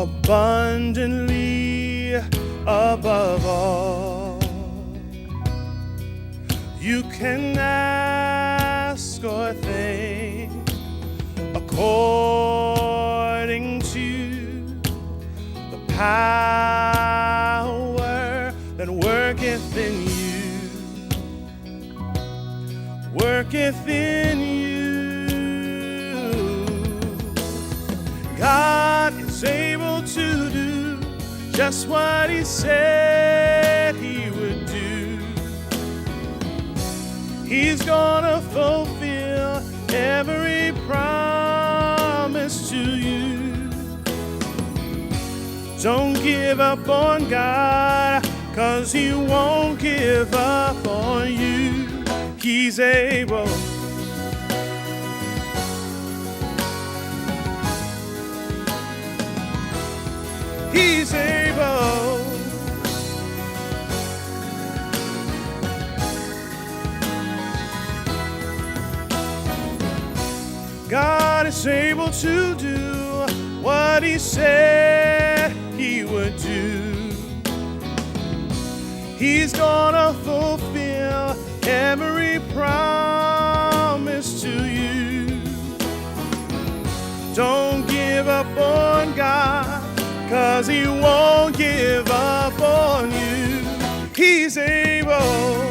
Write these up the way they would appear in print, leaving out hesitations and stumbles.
abundantly above all you can ask or think, according to the power that worketh in you, worketh in you. God is able to do just what He said He would do. He's gonna fulfill every promise to you. Don't give up on God, 'cause He won't give up on you. He's able. He's able. God is able to do what He said He would do. He's gonna fulfill every promise to you. Don't give up on God, 'cause He won't give up on you. He's able.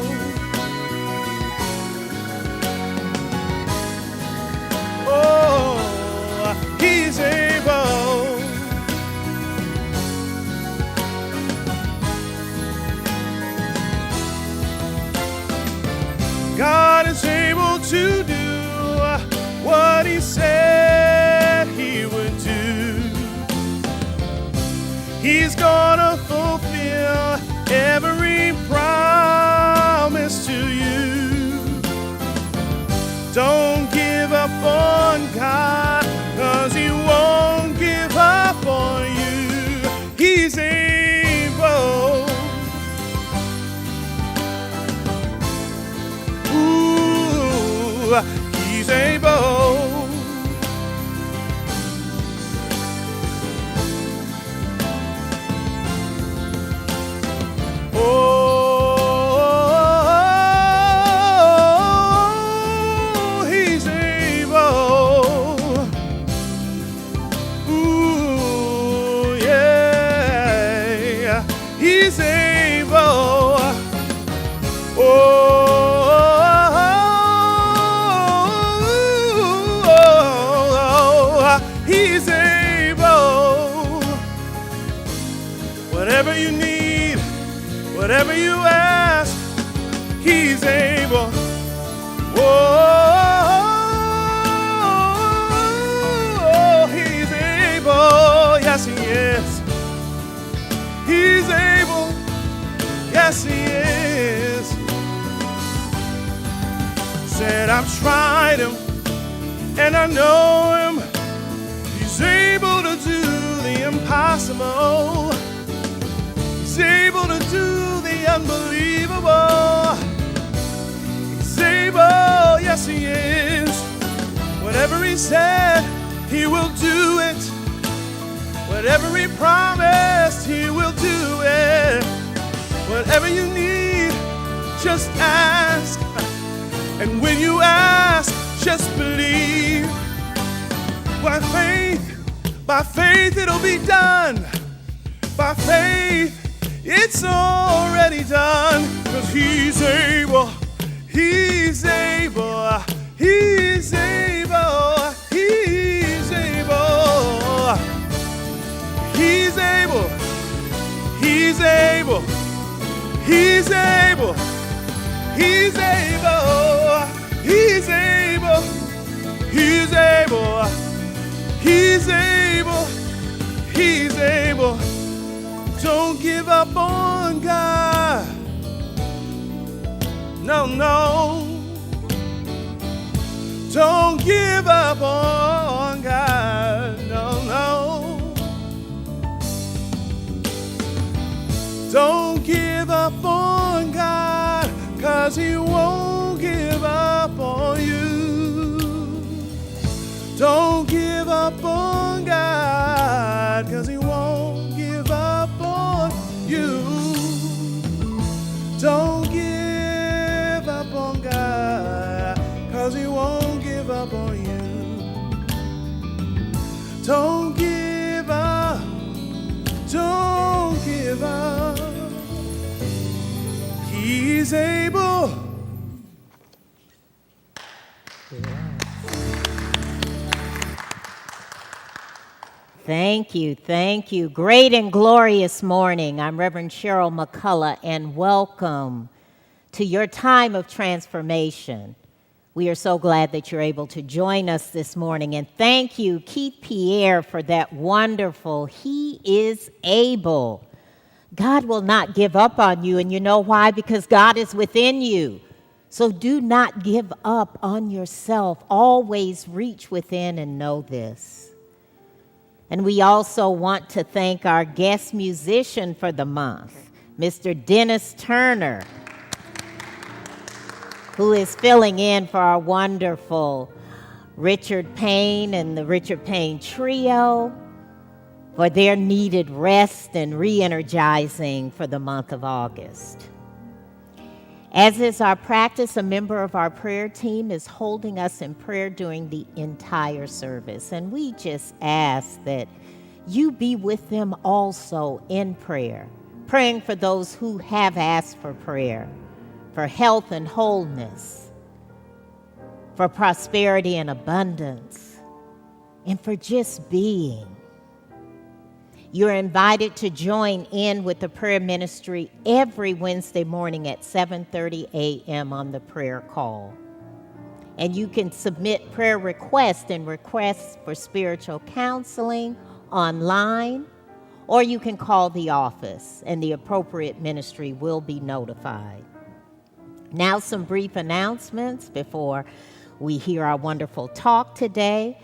Oh, He's able. God is able to do what He said He would do. He's gonna fulfill every promise to you. Don't give up on God, 'cause He won't give up on you. He's able. Ooh, He's able. Oh, He's able. Ooh, yeah, He's able. Oh, He's able. Whatever you need, whatever you ask, He's able. Oh, He's able. Yes, He is. He's able. Yes, He is. Said, I've tried Him and I know Him. He's able to do the impossible. He's able to do the unbelievable. He's able, yes He is. Whatever He said, He will do it. Whatever He promised, He will do it. Whatever you need, just ask. And when you ask, just believe. By faith it'll be done. By faith, it's already done. 'Cause He's able, He's able, He's able, He's able, He's able, He's able, He's able, He's able, He's able, He's able, He's able, He's able. Don't give up on God. No, no. Don't give up on God. No, no. Don't give up on God, 'cause He won't give up on you. Don't give up on God, 'cause He won't Don't give up on God, 'cause He won't give up on you. Don't give up, don't give up. He's able. Thank you, thank you. Great and glorious morning. I'm Reverend Cheryl McCullough, and welcome to your time of transformation. We are so glad that you're able to join us this morning. And thank you, Keith Pierre, for that wonderful, He is able. God will not give up on you, and you know why? Because God is within you. So do not give up on yourself. Always reach within and know this. And we also want to thank our guest musician for the month, Mr. Dennis Turner, who is filling in for our wonderful Richard Payne and the Richard Payne Trio for their needed rest and re-energizing for the month of August. As is our practice, a member of our prayer team is holding us in prayer during the entire service. And we just ask that you be with them also in prayer, praying for those who have asked for prayer, for health and wholeness, for prosperity and abundance, and for just being. You're invited to join in with the prayer ministry every Wednesday morning at 7:30 a.m. on the prayer call. And you can submit prayer requests and requests for spiritual counseling online, or you can call the office and the appropriate ministry will be notified. Now some brief announcements before we hear our wonderful talk today.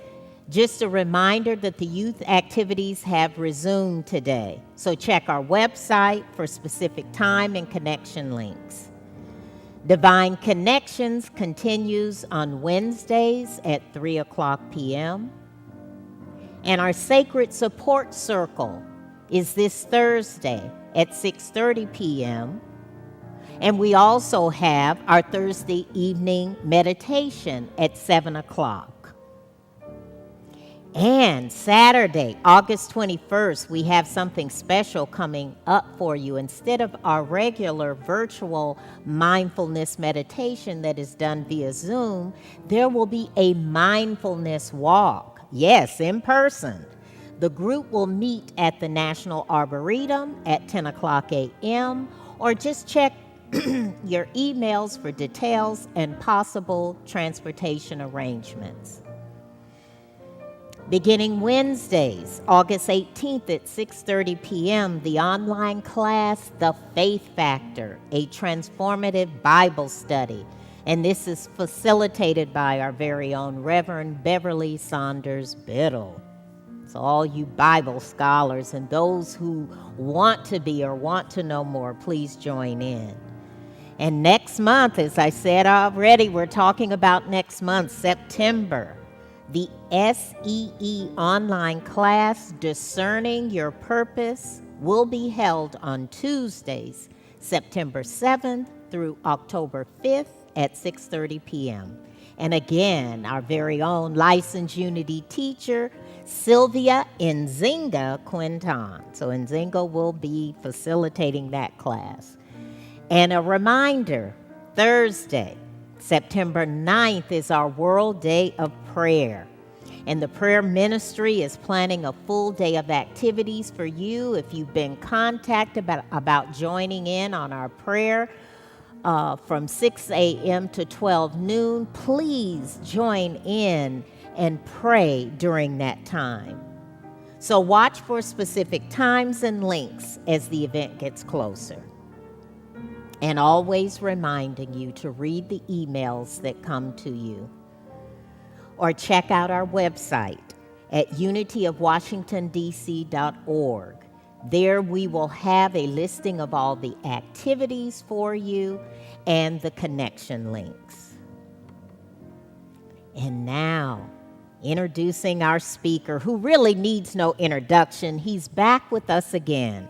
Just a reminder that the youth activities have resumed today, so check our website for specific time and connection links. Divine Connections continues on Wednesdays at 3 o'clock p.m. And our Sacred Support Circle is this Thursday at 6:30 p.m. And we also have our Thursday evening meditation at 7 o'clock. And Saturday, August 21st, we have something special coming up for you. Instead of our regular virtual mindfulness meditation that is done via Zoom, there will be a mindfulness walk. Yes, in person. The group will meet at the National Arboretum at 10 o'clock a.m. or just check your emails for details and possible transportation arrangements. Beginning Wednesdays, August 18th at 6:30 p.m., the online class, The Faith Factor, a transformative Bible study. And this is facilitated by our very own Reverend Beverly Saunders Biddle. So all you Bible scholars and those who want to be or want to know more, please join in. And next month, as I said already, we're talking about next month, September. The SEE online class, Discerning Your Purpose, will be held on Tuesdays, September 7th through October 5th at 6:30 p.m. And again, our very own licensed Unity teacher, Sylvia Nzinga Quinton. So Nzinga will be facilitating that class. And a reminder, Thursday, September 9th is our World Day of Prayer. And the prayer ministry is planning a full day of activities for you. If you've been contacted about joining in on our prayer from 6 a.m. to 12 noon, please join in and pray during that time. So watch for specific times and links as the event gets closer. And always reminding you to read the emails that come to you. Or check out our website at unityofwashingtondc.org. There we will have a listing of all the activities for you and the connection links. And now, introducing our speaker, who really needs no introduction. He's back with us again.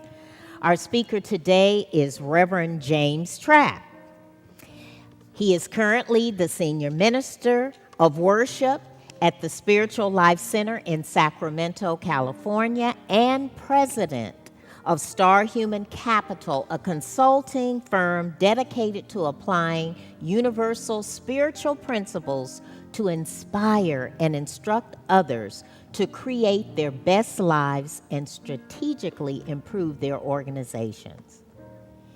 Our speaker today is Reverend James Trapp. He is currently the senior minister of worship at the Spiritual Life Center in Sacramento, California, and president of Star Human Capital, a consulting firm dedicated to applying universal spiritual principles to inspire and instruct others to create their best lives and strategically improve their organizations.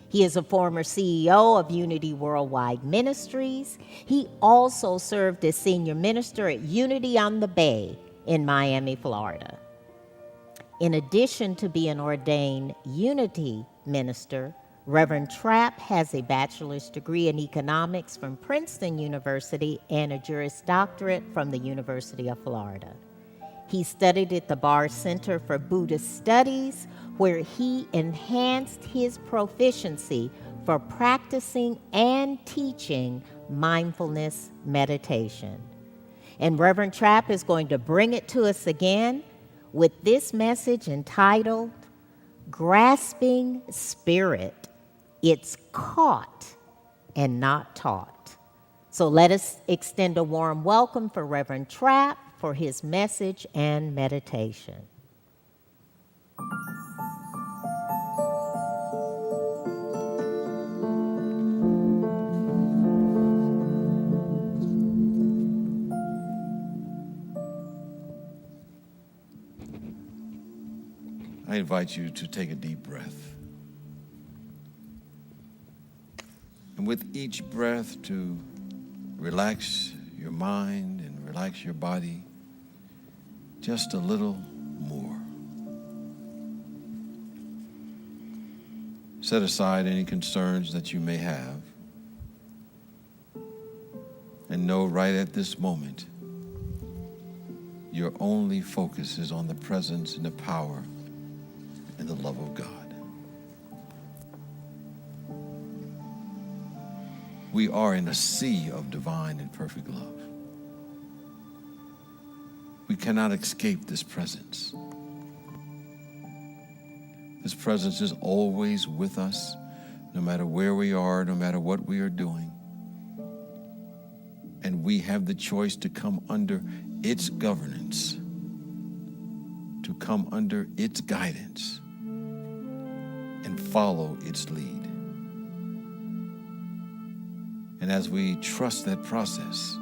He is a former CEO of Unity Worldwide Ministries. He also served as senior minister at Unity on the Bay in Miami, Florida. In addition to being ordained Unity minister, Reverend Trapp has a bachelor's degree in economics from Princeton University and a Juris Doctorate from the University of Florida. He studied at the Bar Center for Buddhist Studies, where he enhanced his proficiency for practicing and teaching mindfulness meditation. And Reverend Trapp is going to bring it to us again with this message entitled, Grasping Spirit. It's caught and not taught. So let us extend a warm welcome for Reverend Trapp for his message and meditation. I invite you to take a deep breath. And with each breath to relax your mind and relax your body just a little more. Set aside any concerns that you may have and know right at this moment your only focus is on the presence and the power and the love of God. We are in a sea of divine and perfect love. We cannot escape this presence. This presence is always with us, no matter where we are, no matter what we are doing. And we have the choice to come under its governance, to come under its guidance, and follow its lead. And as we trust that process,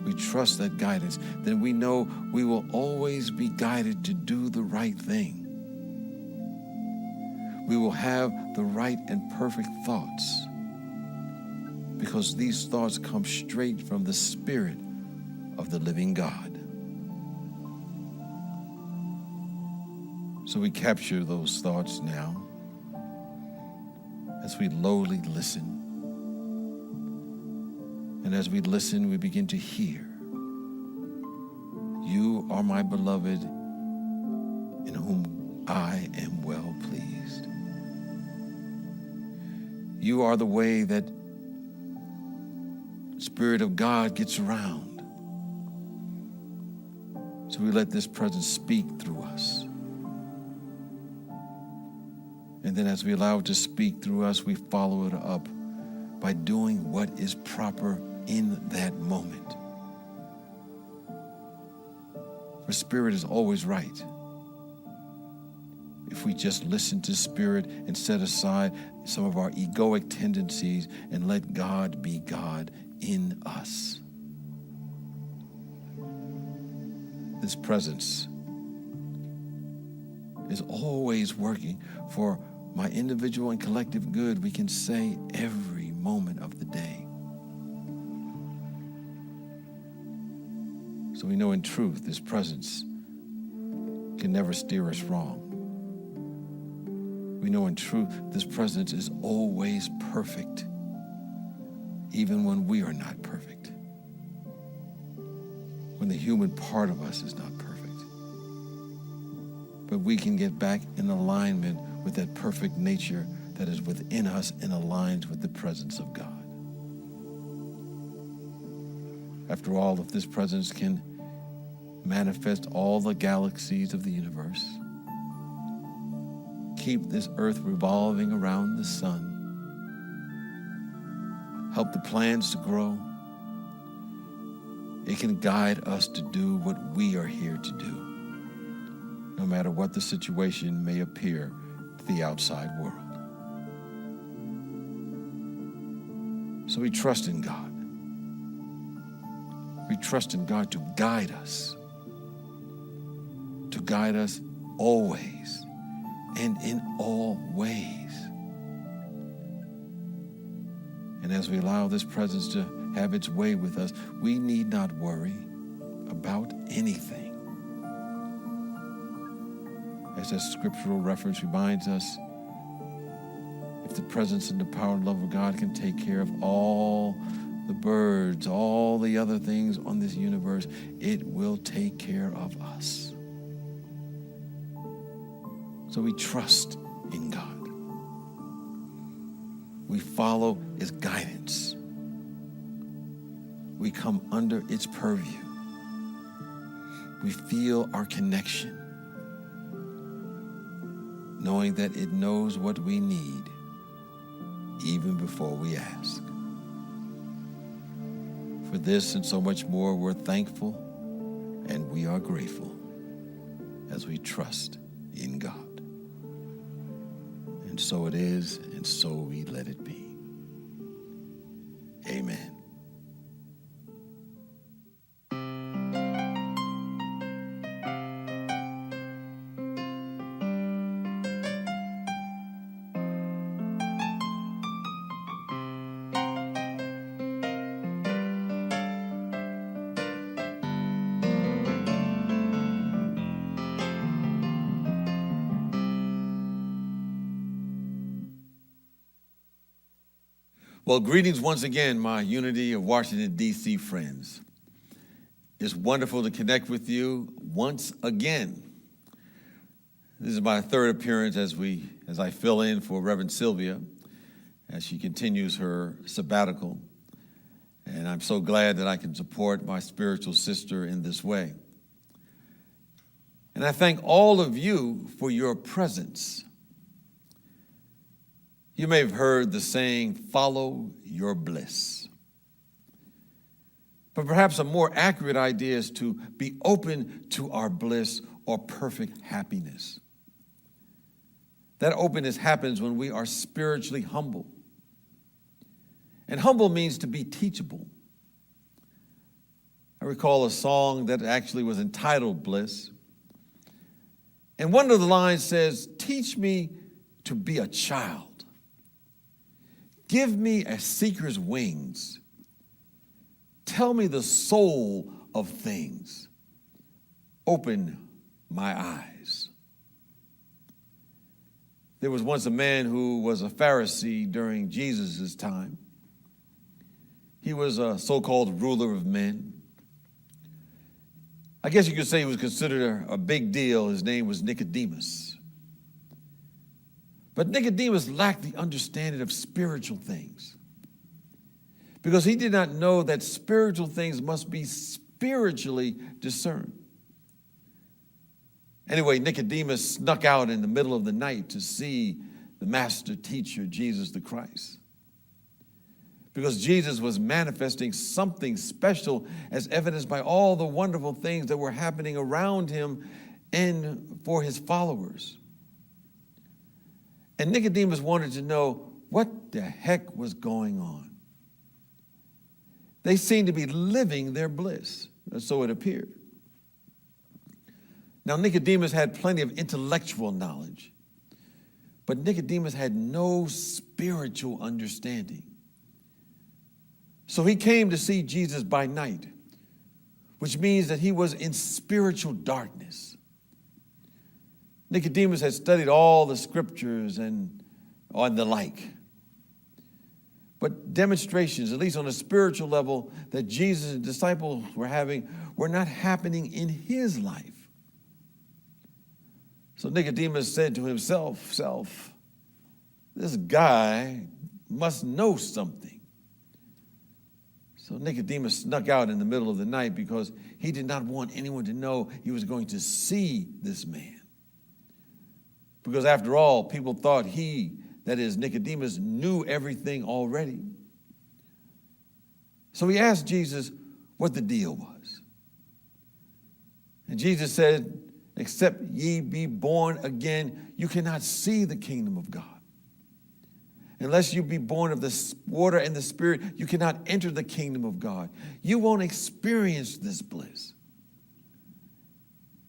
we trust that guidance, then we know we will always be guided to do the right thing. We will have the right and perfect thoughts because these thoughts come straight from the Spirit of the living God. So we capture those thoughts now as we lowly listen. And as we listen, we begin to hear. You are my beloved, in whom I am well pleased. You are the way that Spirit of God gets around. So we let this presence speak through us. And then as we allow it to speak through us, we follow it up by doing what is proper in that moment. For Spirit is always right. If we just listen to Spirit and set aside some of our egoic tendencies and let God be God in us. This presence is always working for my individual and collective good, we can say every moment of the day. So we know in truth this presence can never steer us wrong. We know in truth this presence is always perfect, even when we are not perfect. When the human part of us is not perfect. But we can get back in alignment with that perfect nature that is within us and aligns with the presence of God. After all, if this presence can manifest all the galaxies of the universe, keep this earth revolving around the sun. Help the plants to grow. It can guide us to do what we are here to do, no matter what the situation may appear to the outside world. So we trust in God. We trust in God to guide us always and in all ways. And as we allow this presence to have its way with us, we need not worry about anything. As that scriptural reference reminds us, if the presence and the power and love of God can take care of all the birds, all the other things on this universe, it will take care of us. So we trust in God. We follow His guidance. We come under its purview. We feel our connection, knowing that it knows what we need even before we ask. For this and so much more, we're thankful and we are grateful as we trust in God. And so it is, and so we let it be. Amen. Well, greetings once again, my Unity of Washington, D.C. friends. It's wonderful to connect with you once again. This is my third appearance as I fill in for Reverend Sylvia as she continues her sabbatical. And I'm so glad that I can support my spiritual sister in this way. And I thank all of you for your presence. You may have heard the saying, follow your bliss. But perhaps a more accurate idea is to be open to our bliss or perfect happiness. That openness happens when we are spiritually humble. And humble means to be teachable. I recall a song that actually was entitled Bliss. And one of the lines says, teach me to be a child. Give me a seeker's wings. Tell me the soul of things. Open my eyes. There was once a man who was a Pharisee during Jesus' time. He was a so-called ruler of men. I guess you could say he was considered a big deal. His name was Nicodemus. But Nicodemus lacked the understanding of spiritual things because he did not know that spiritual things must be spiritually discerned. Anyway, Nicodemus snuck out in the middle of the night to see the master teacher, Jesus the Christ, because Jesus was manifesting something special as evidenced by all the wonderful things that were happening around him and for his followers. And Nicodemus wanted to know what the heck was going on. They seemed to be living their bliss, or so it appeared. Now, Nicodemus had plenty of intellectual knowledge, but Nicodemus had no spiritual understanding. So he came to see Jesus by night, which means that he was in spiritual darkness. Nicodemus had studied all the scriptures and the like. But demonstrations, at least on a spiritual level, that Jesus and disciples were having were not happening in his life. So Nicodemus said to himself, this guy must know something. So Nicodemus snuck out in the middle of the night because he did not want anyone to know he was going to see this man. Because after all, people thought he, that is Nicodemus, knew everything already. So he asked Jesus what the deal was. And Jesus said, except ye be born again, you cannot see the kingdom of God. Unless you be born of the water and the Spirit, you cannot enter the kingdom of God. You won't experience this bliss.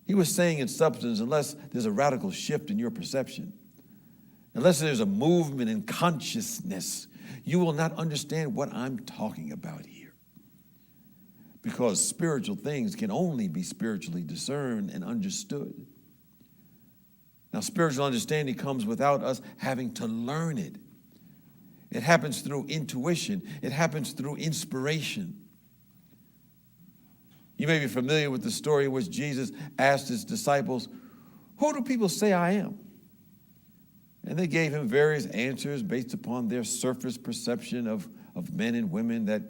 He was saying in substance, unless there's a radical shift in your perception, unless there's a movement in consciousness, you will not understand what I'm talking about here. Because spiritual things can only be spiritually discerned and understood. Now, spiritual understanding comes without us having to learn it. It happens through intuition. It happens through inspiration. You may be familiar with the story in which Jesus asked his disciples, who do people say I am? And they gave him various answers based upon their surface perception of men and women that,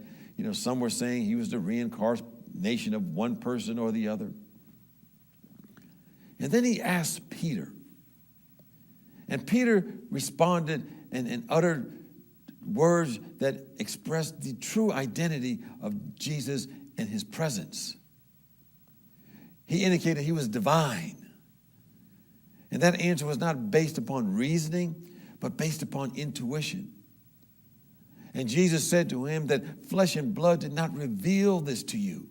some were saying he was the reincarnation of one person or the other. And then he asked Peter. And Peter responded and uttered words that expressed the true identity of Jesus and his presence. He indicated he was divine. And that answer was not based upon reasoning, but based upon intuition. And Jesus said to him that flesh and blood did not reveal this to you,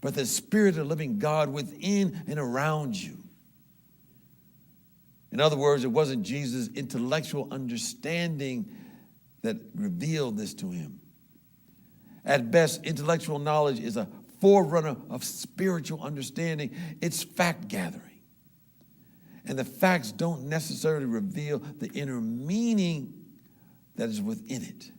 but the Spirit of the living God within and around you. In other words, it wasn't Jesus' intellectual understanding that revealed this to him. At best, intellectual knowledge is a forerunner of spiritual understanding. It's fact gathering. And the facts don't necessarily reveal the inner meaning that is within it.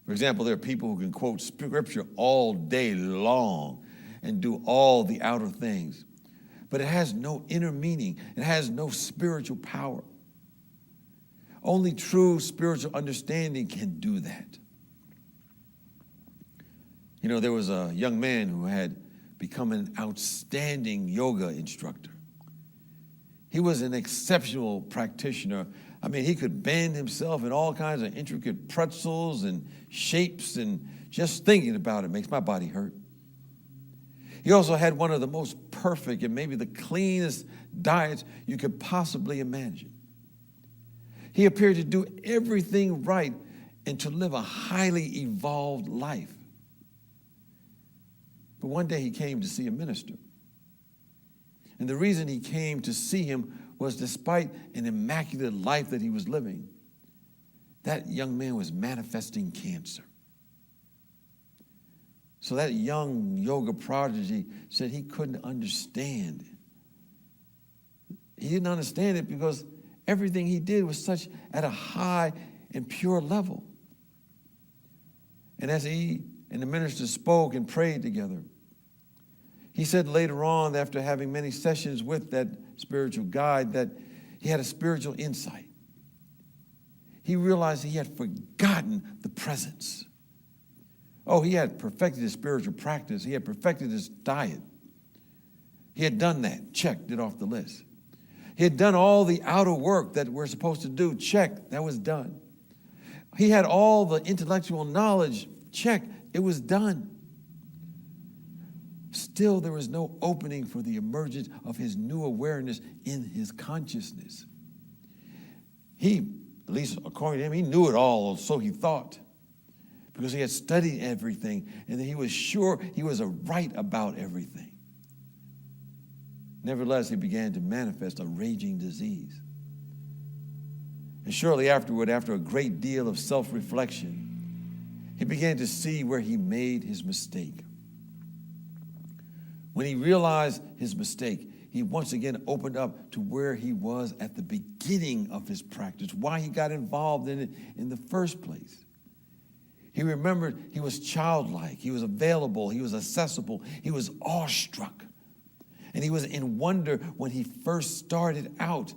For example, there are people who can quote scripture all day long and do all the outer things, but it has no inner meaning. It has no spiritual power. Only true spiritual understanding can do that. There was a young man who had become an outstanding yoga instructor. He was an exceptional practitioner. I mean, he could bend himself in all kinds of intricate pretzels and shapes, and just thinking about it makes my body hurt. He also had one of the most perfect and maybe the cleanest diets you could possibly imagine. He appeared to do everything right and to live a highly evolved life. But one day he came to see a minister. And the reason he came to see him was despite an immaculate life that he was living, that young man was manifesting cancer. So that young yoga prodigy said he couldn't understand it. He didn't understand it because everything he did was such at a high and pure level. And as he and the minister spoke and prayed together, he said later on, after having many sessions with that spiritual guide, that he had a spiritual insight. He realized he had forgotten the presence. Oh, he had perfected his spiritual practice. He had perfected his diet. He had done that. Check, did off the list. He had done all the outer work that we're supposed to do. Check, that was done. He had all the intellectual knowledge. Check, it was done. Still, there was no opening for the emergence of his new awareness in his consciousness. He, at least according to him, he knew it all, so he thought, because he had studied everything, and he was sure he was right about everything. Nevertheless, he began to manifest a raging disease. And shortly afterward, after a great deal of self-reflection, he began to see where he made his mistake. When he realized his mistake, he once again opened up to where he was at the beginning of his practice, why he got involved in it in the first place. He remembered he was childlike, he was available, he was accessible, he was awestruck. And he was in wonder when he first started out.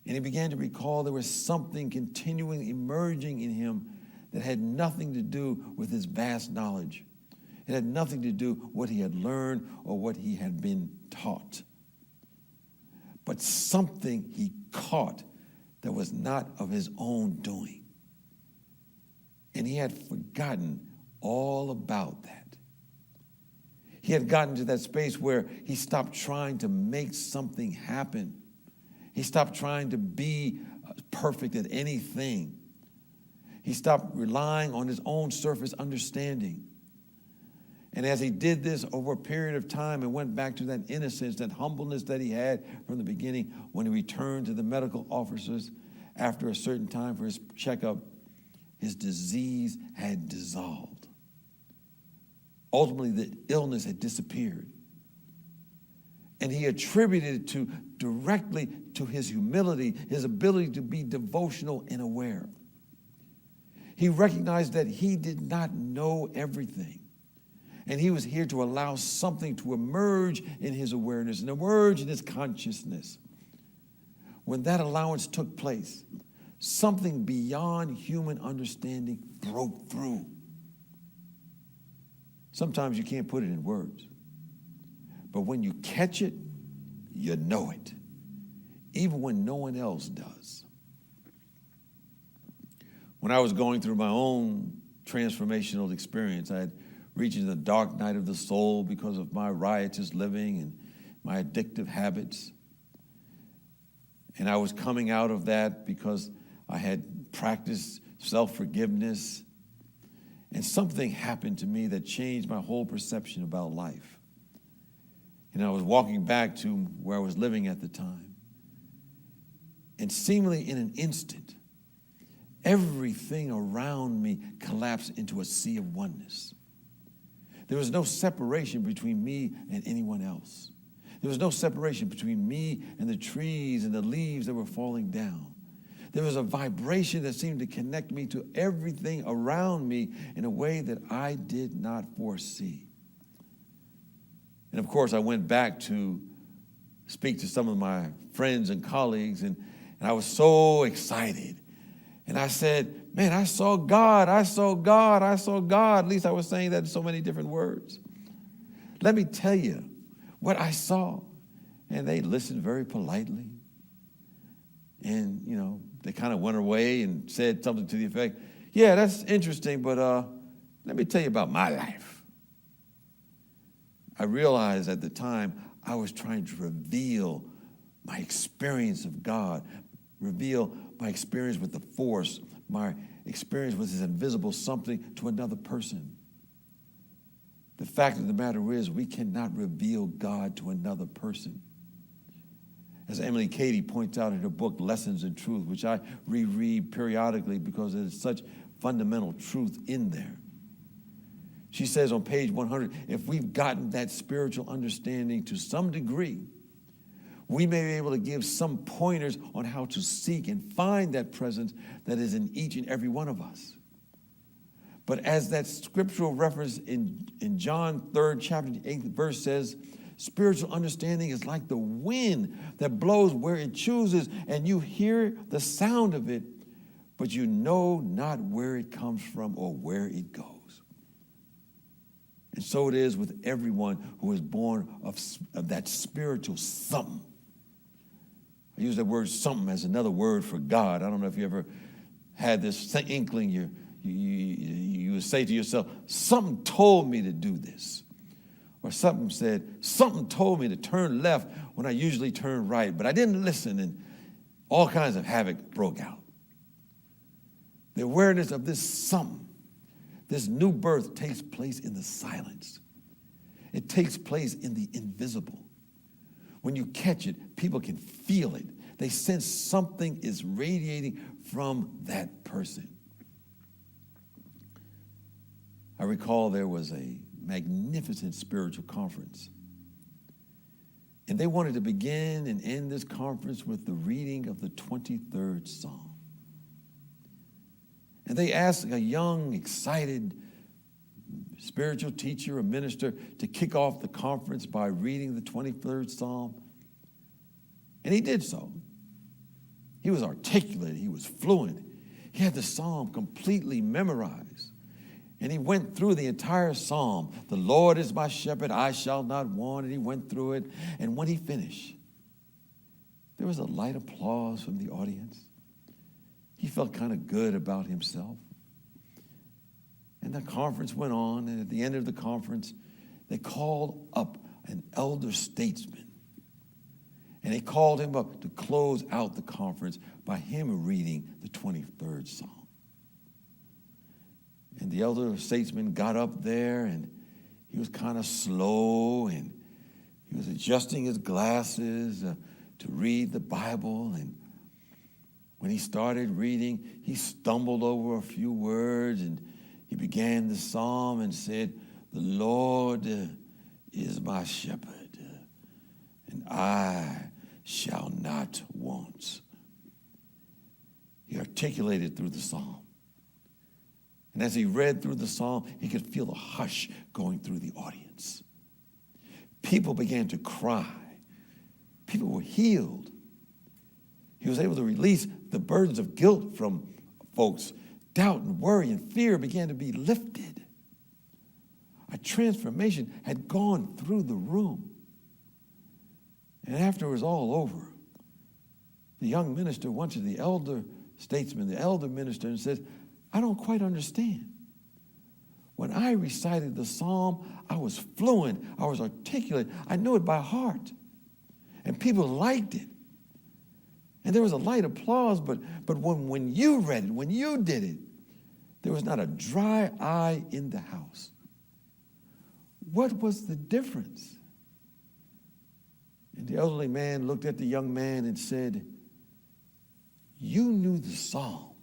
And he began to recall there was something continuing emerging in him that had nothing to do with his vast knowledge. It had nothing to do with what he had learned or what he had been taught. but something he caught that was not of his own doing. And he had forgotten all about that. He had gotten to that space where he stopped trying to make something happen. He stopped trying to be perfect at anything. He stopped relying on his own surface understanding. And as he did this over a period of time and went back to that innocence, that humbleness that he had from the beginning, when he returned to the medical officers after a certain time for his checkup, his disease had dissolved. Ultimately, the illness had disappeared. And he attributed it directly to his humility, his ability to be devotional and aware. He recognized that he did not know everything. And he was here to allow something to emerge in his awareness and emerge in his consciousness. When that allowance took place, something beyond human understanding broke through. Sometimes you can't put it in words. But when you catch it, you know it, even when no one else does. When I was going through my own transformational experience, I had reached into the dark night of the soul because of my riotous living and my addictive habits. And I was coming out of that because I had practiced self-forgiveness. And something happened to me that changed my whole perception about life. And I was walking back to where I was living at the time. And seemingly in an instant, everything around me collapsed into a sea of oneness. There was no separation between me and anyone else. There was no separation between me and the trees and the leaves that were falling down. There was a vibration that seemed to connect me to everything around me in a way that I did not foresee. And of course, I went back to speak to some of my friends and colleagues, and I was so excited. And I said, man, I saw God, I saw God, I saw God. At least I was saying that in so many different words. Let me tell you what I saw. And they listened very politely. And, they kind of went away and said something to the effect, yeah, that's interesting, but let me tell you about my life. I realized at the time I was trying to reveal my experience of God, reveal my experience with the force, my experience with this invisible something to another person. The fact of the matter is we cannot reveal God to another person. As Emily Cady points out in her book, Lessons in Truth, which I reread periodically because there's such fundamental truth in there. She says on page 100, if we've gotten that spiritual understanding to some degree, we may be able to give some pointers on how to seek and find that presence that is in each and every one of us. But as that scriptural reference in John 3rd chapter, 8th verse says, spiritual understanding is like the wind that blows where it chooses, and you hear the sound of it, but you know not where it comes from or where it goes. And so it is with everyone who is born of that spiritual something. I use that word something as another word for God. I don't know if you ever had this inkling. You would say to yourself, something told me to do this. Or something said, something told me to turn left when I usually turn right, but I didn't listen, and all kinds of havoc broke out. The awareness of this something, this new birth takes place in the silence. It takes place in the invisible. When you catch it, people can feel it. They sense something is radiating from that person. I recall there was a magnificent spiritual conference. And they wanted to begin and end this conference with the reading of the 23rd Psalm. And they asked a young, excited spiritual teacher, a minister, to kick off the conference by reading the 23rd Psalm. And he did so. He was articulate. He was fluent. He had the psalm completely memorized. And he went through the entire psalm. The Lord is my shepherd, I shall not want. And he went through it. And when he finished, there was a light applause from the audience. He felt kind of good about himself. And the conference went on, and at the end of the conference, they called up an elder statesman. And they called him up to close out the conference by him reading the 23rd Psalm. And the elder statesman got up there, and he was kind of slow, and he was adjusting his glasses to read the Bible. And when he started reading, he stumbled over a few words, and he began the psalm and said, "The Lord is my shepherd, and I shall not want." He articulated through the psalm. And as he read through the psalm, he could feel a hush going through the audience. People began to cry. People were healed. He was able to release the burdens of guilt from folks. Doubt and worry and fear began to be lifted. A transformation had gone through the room. And after it was all over, the young minister went to the elder statesman, the elder minister, and said, "I don't quite understand. When I recited the psalm, I was fluent, I was articulate, I knew it by heart. And people liked it. And there was a light applause, but when you read it, when you did it, there was not a dry eye in the house." What was the difference? And the elderly man looked at the young man and said, "You knew the psalm,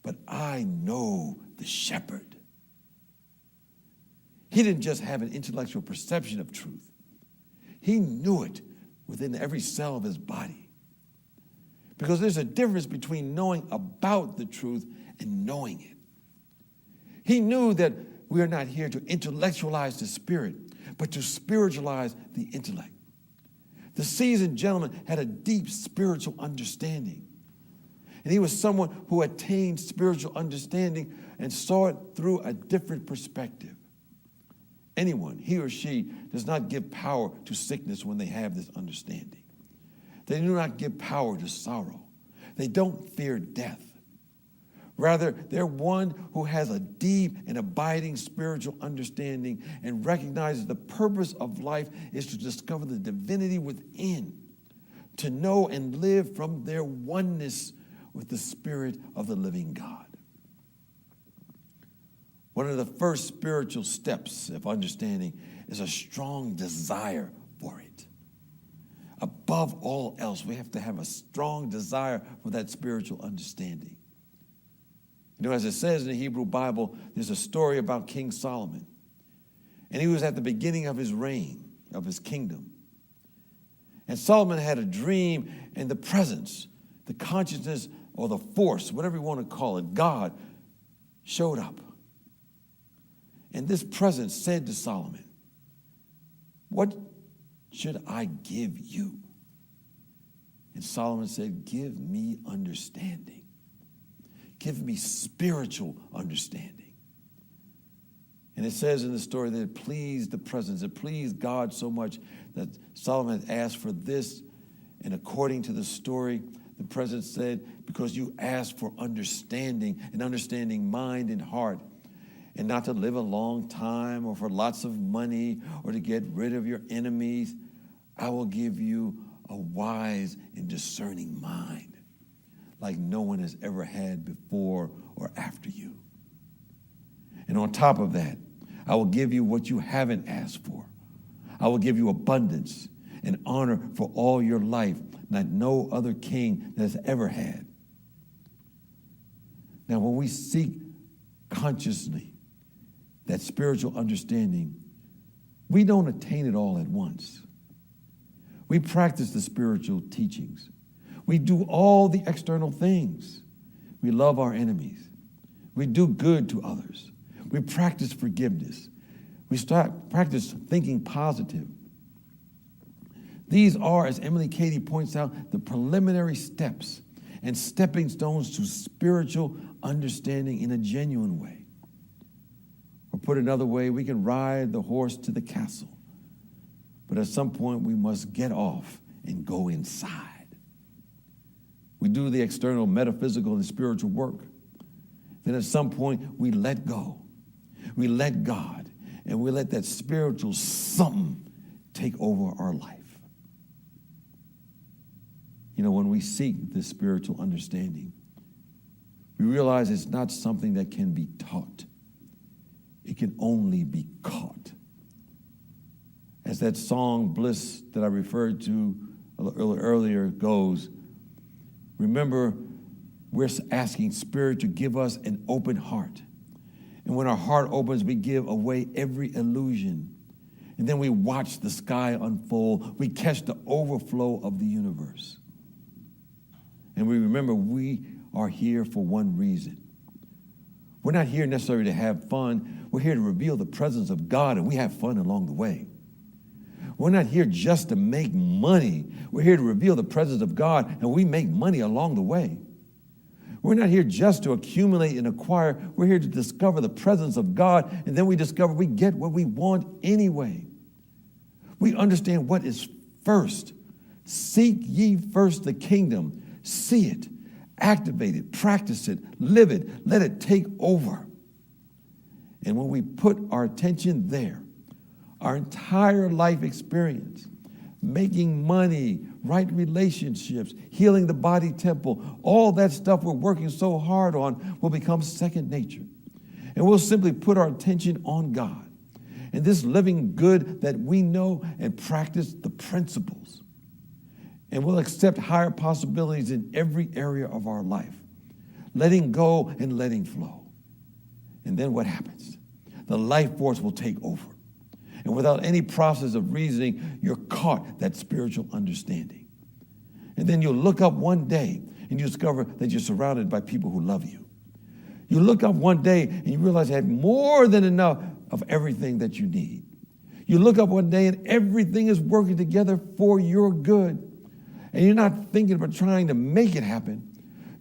but I know the shepherd." He didn't just have an intellectual perception of truth. He knew it within every cell of his body. Because there's a difference between knowing about the truth and knowing it. He knew that we are not here to intellectualize the spirit, but to spiritualize the intellect. The seasoned gentleman had a deep spiritual understanding. And he was someone who attained spiritual understanding and saw it through a different perspective. Anyone, he or she, does not give power to sickness when they have this understanding. They do not give power to sorrow. They don't fear death. Rather, they're one who has a deep and abiding spiritual understanding and recognizes the purpose of life is to discover the divinity within, to know and live from their oneness with the Spirit of the living God. One of the first spiritual steps of understanding is a strong desire for it. Above all else, we have to have a strong desire for that spiritual understanding. You know, as it says in the Hebrew Bible, there's a story about King Solomon. And he was at the beginning of his reign, of his kingdom. And Solomon had a dream, and the presence, the consciousness, or the force, whatever you want to call it, God, showed up. And this presence said to Solomon, "What should I give you?" And Solomon said, "Give me understanding. Give me spiritual understanding." And it says in the story that it pleased the presence, it pleased God so much that Solomon had asked for this. And according to the story, the presence said, "Because you asked for understanding, and understanding mind and heart, and not to live a long time or for lots of money or to get rid of your enemies, I will give you a wise and discerning mind like no one has ever had before or after you. And on top of that, I will give you what you haven't asked for. I will give you abundance and honor for all your life like no other king has ever had." Now, when we seek consciously that spiritual understanding, we don't attain it all at once. We practice the spiritual teachings. We do all the external things. We love our enemies. We do good to others. We practice forgiveness. We practice thinking positive. These are, as Emily Cady points out, the preliminary steps and stepping stones to spiritual understanding in a genuine way. Or put another way, we can ride the horse to the castle, but at some point we must get off and go inside. We do the external metaphysical and spiritual work. Then at some point, we let go. We let God, and we let that spiritual something take over our life. You know, when we seek this spiritual understanding, we realize it's not something that can be taught. It can only be caught. As that song, Bliss, that I referred to a little earlier goes, remember, we're asking Spirit to give us an open heart. And when our heart opens, we give away every illusion. And then we watch the sky unfold. We catch the overflow of the universe. And we remember we are here for one reason. We're not here necessarily to have fun. We're here to reveal the presence of God, and we have fun along the way. We're not here just to make money. We're here to reveal the presence of God, and we make money along the way. We're not here just to accumulate and acquire. We're here to discover the presence of God, and then we discover we get what we want anyway. We understand what is first. Seek ye first the kingdom. See it, activate it, practice it, live it, let it take over. And when we put our attention there, our entire life experience, making money, right relationships, healing the body temple, all that stuff we're working so hard on will become second nature. And we'll simply put our attention on God and this living good that we know and practice the principles. And we'll accept higher possibilities in every area of our life, letting go and letting flow. And then what happens? The life force will take over. And without any process of reasoning, you're caught that spiritual understanding. And then you'll look up one day and you discover that you're surrounded by people who love you. You look up one day and you realize you have more than enough of everything that you need. You look up one day and everything is working together for your good. And you're not thinking about trying to make it happen.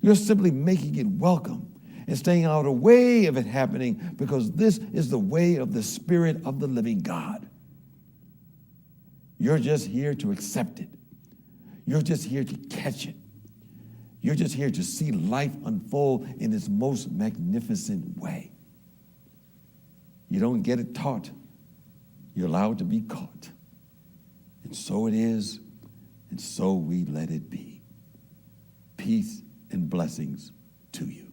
You're simply making it welcome and staying out of the way of it happening, because this is the way of the Spirit of the living God. You're just here to accept it. You're just here to catch it. You're just here to see life unfold in its most magnificent way. You don't get it taught. You're allowed to be caught. And so it is. And so we let it be. Peace and blessings to you.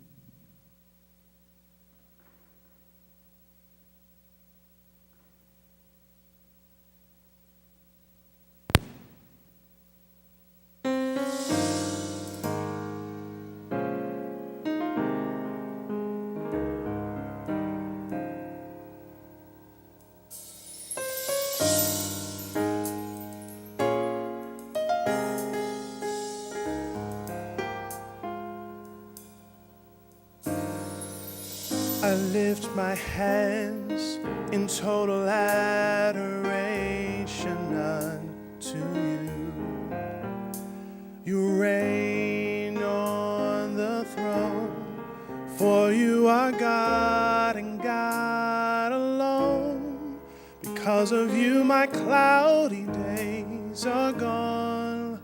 I lift my hands in total adoration unto you. You reign on the throne, for you are God and God alone. Because of you, my cloudy days are gone.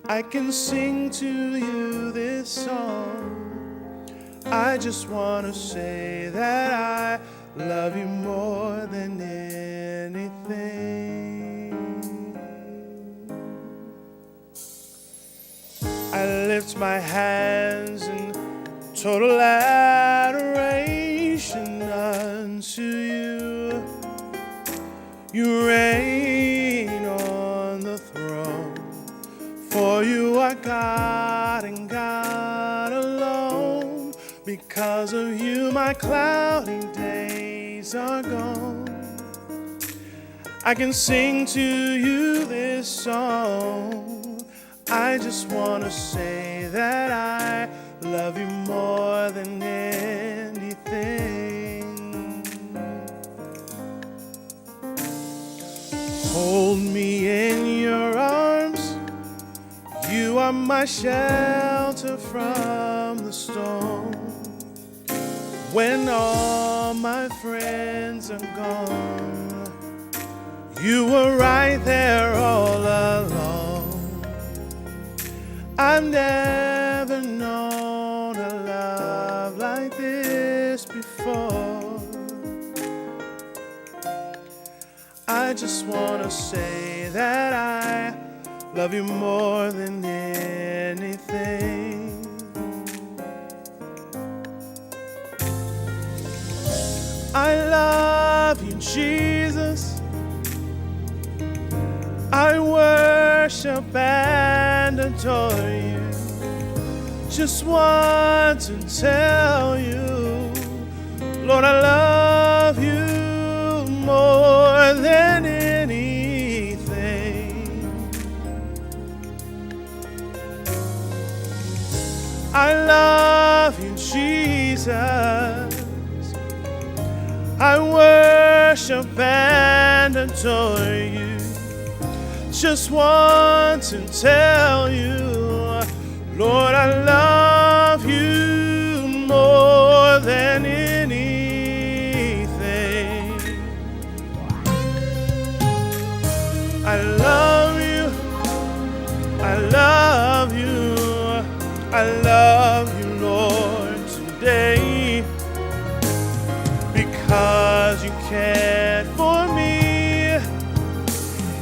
I can sing to you this song. I just want to say that I love you more than anything. I lift my hands in total adoration unto you. You reign on the throne, for you are God and God alone. Because of you, my cloudy days are gone. I can sing to you this song. I just want to say that I love you more than anything. Hold me in your arms. You are my shelter from the storm. When all my friends are gone, you were right there all along. I've never known a love like this before. I just want to say that I love you more than anything. I love you, Jesus. I worship and adore you. Just want to tell you, Lord, I love you more than anything. I love you, Jesus. I worship and adore you. Just want to tell you, Lord, I love you more than anything. I love you, I love you, I love you, Lord, today, because you cared for me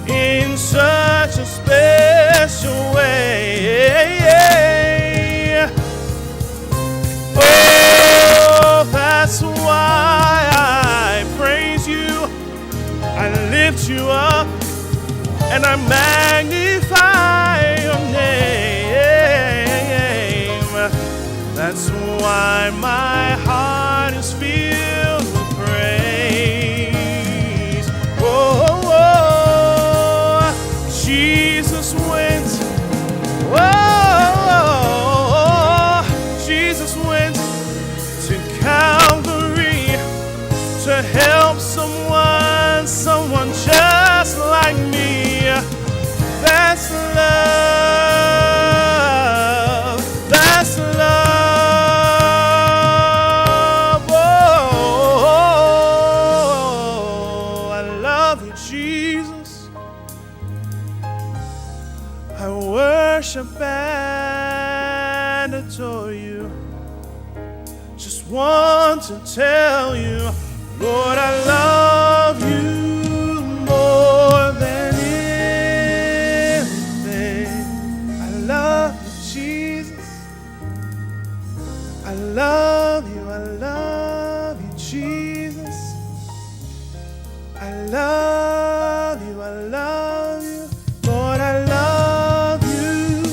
in such a special way. Oh, that's why I praise you, I lift you up, and I magnify your name. That's why my heart is filled with praise. Oh, Jesus went. Oh, Jesus went to Calvary to help someone just like me. That's love. That's love. Oh, I love you, Jesus. I worship and adore you. Just want to tell you, Lord, I love you more than anything. I love you, Jesus. I love you, Jesus. I love you, Lord, I love you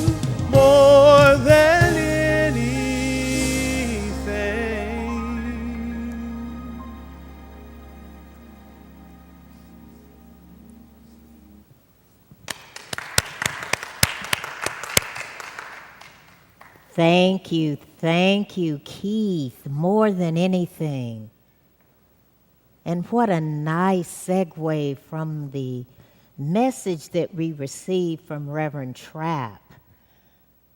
more than anything. Thank you, Keith, more than anything. And what a nice segue from the message that we received from Reverend Trapp.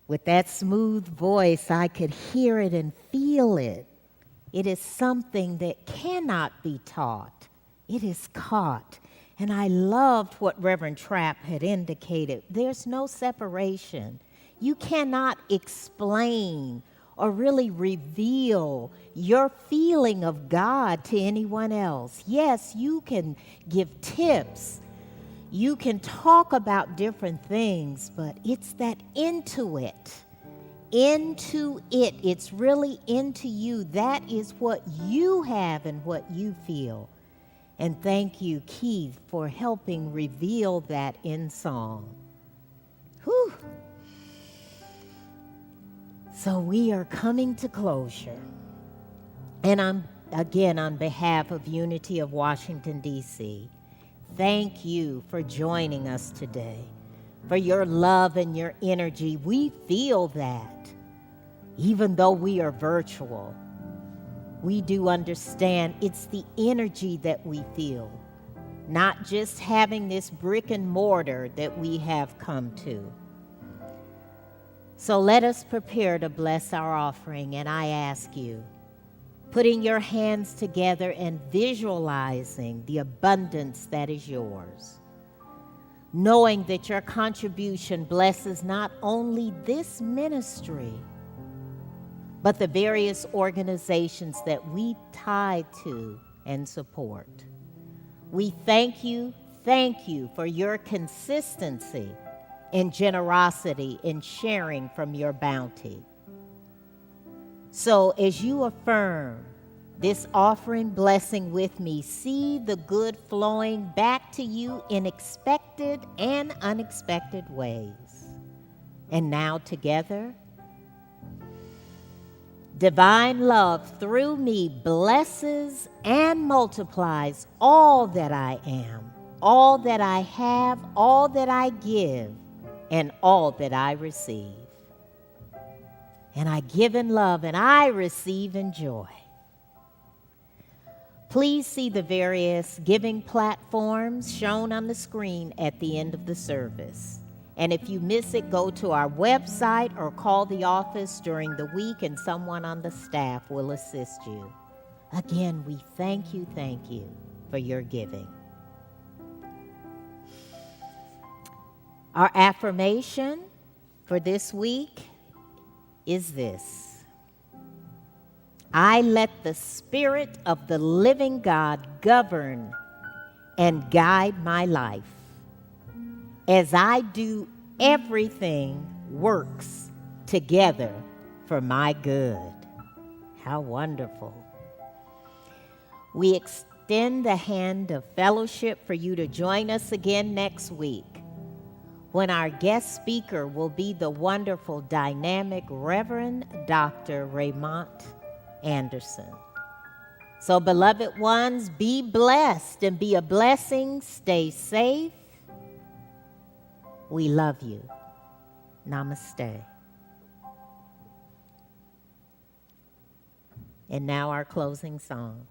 With that smooth voice, I could hear it and feel it. It is something that cannot be taught. It is caught. And I loved what Reverend Trapp had indicated. There's no separation. You cannot explain or really reveal your feeling of God to anyone else. Yes, you can give tips. You can talk about different things, but it's that into it. It's really into you. That is what you have and what you feel. And thank you, Keith, for helping reveal that in song. Whew. So we are coming to closure. And I'm, again, on behalf of Unity of Washington, D.C., thank you for joining us today, for your love and your energy. We feel that, even though we are virtual. We do understand it's the energy that we feel, not just having this brick and mortar that we have come to. So let us prepare to bless our offering, and I ask you, putting your hands together and visualizing the abundance that is yours. knowing that your contribution blesses not only this ministry, but the various organizations that we tie to and support. We thank you for your consistency and generosity in sharing from your bounty. So as you affirm this offering blessing with me, see the good flowing back to you in expected and unexpected ways. And now together, divine love through me blesses and multiplies all that I am, all that I have, all that I give, and all that I receive. And I give in love and I receive in joy. Please see the various giving platforms shown on the screen at the end of the service. And if you miss it, go to our website or call the office during the week and someone on the staff will assist you. Again, we thank you for your giving. Our affirmation for this week is this: I let the Spirit of the living God govern and guide my life. As I do, everything works together for my good. How wonderful. We extend the hand of fellowship for you to join us again next week, when our guest speaker will be the wonderful, dynamic Reverend Dr. Raymond Anderson. So, beloved ones, be blessed and be a blessing. Stay safe. We love you. Namaste. And now our closing song.